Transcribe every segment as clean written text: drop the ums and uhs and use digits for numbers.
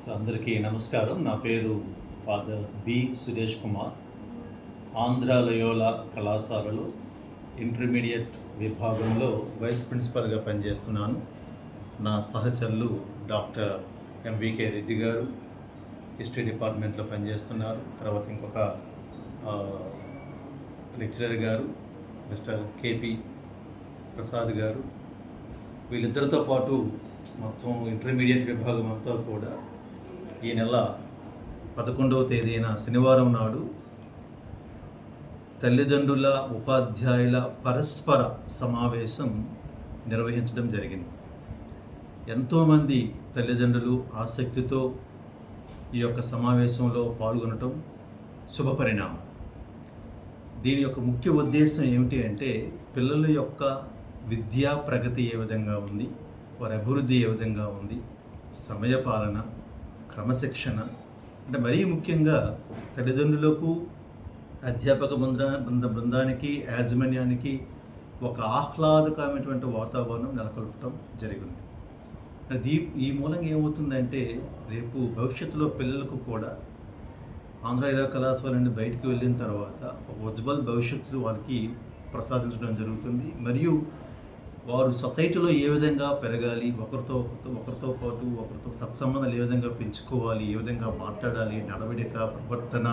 అందరికీ నమస్కారం. నా పేరు father B Suresh Kumar. Andhra Loyola కళాశాలలో ఇంటర్మీడియట్ విభాగంలో వైస్ ప్రిన్సిపల్గా పనిచేస్తున్నాను. నా సహచరులు డాక్టర్ ఎంవికే రెడ్డి గారు హిస్టరీ డిపార్ట్మెంట్లో పనిచేస్తున్నారు. తర్వాత ఇంకొక లెక్చరర్ గారు మిస్టర్ కేపి ప్రసాద్ గారు. వీళ్ళిద్దరితో పాటు మొత్తం ఇంటర్మీడియట్ విభాగం అంతా కూడా ఈ నెల 11వ తేదీన శనివారం నాడు తల్లిదండ్రుల ఉపాధ్యాయుల పరస్పర సమావేశం నిర్వహించడం జరిగింది. ఎంతోమంది తల్లిదండ్రులు ఆసక్తితో ఈ యొక్క సమావేశంలో పాల్గొనటం శుభపరిణామం. దీని యొక్క ముఖ్య ఉద్దేశం ఏమిటి అంటే పిల్లల యొక్క విద్యా ప్రగతి ఏ విధంగా ఉంది, వారి అభివృద్ధి ఏ విధంగా ఉంది, సమయపాలన, క్రమశిక్షణ, అంటే మరీ ముఖ్యంగా తల్లిదండ్రులకు అధ్యాపక బృందానికి యాజమాన్యానికి ఒక ఆహ్లాదకరమైనటువంటి వాతావరణం నెలకొల్పడం జరిగింది. ఈ మూలంగా ఏమవుతుందంటే రేపు భవిష్యత్తులో పిల్లలకు కూడా ఆంధ్ర లయోలా కళాశాల నుండి బయటకు వెళ్ళిన తర్వాత ఒక ఉజ్వల భవిష్యత్తు వాళ్ళకి ప్రసాదించడం జరుగుతుంది. మరియు వారు సొసైటీలో ఏ విధంగా పెరగాలి, ఒకరితో పాటు ఒకరితో సత్సంబంధాలు ఏ విధంగా పెంచుకోవాలి, ఏ విధంగా మాట్లాడాలి, నడవడిక, ప్రవర్తన,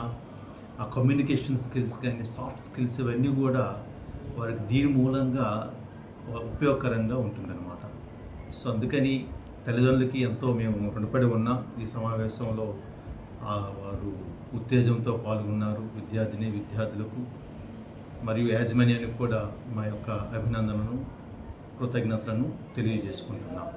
ఆ కమ్యూనికేషన్ స్కిల్స్ కానీ సాఫ్ట్ స్కిల్స్ ఇవన్నీ కూడా వారికి దీని మూలంగా ఉపయోగకరంగా ఉంటుందన్నమాట. సో అందుకని తల్లిదండ్రులకి ఎంతో మేము రుణపడి ఉన్నాం. ఈ సమావేశంలో వారు ఉత్తేజంతో పాల్గొన్నారు. విద్యార్థులకు మరియు యాజమాన్యానికి కూడా మా యొక్క అభినందనను, కృతజ్ఞతలను తెలియజేసుకుంటున్నాం.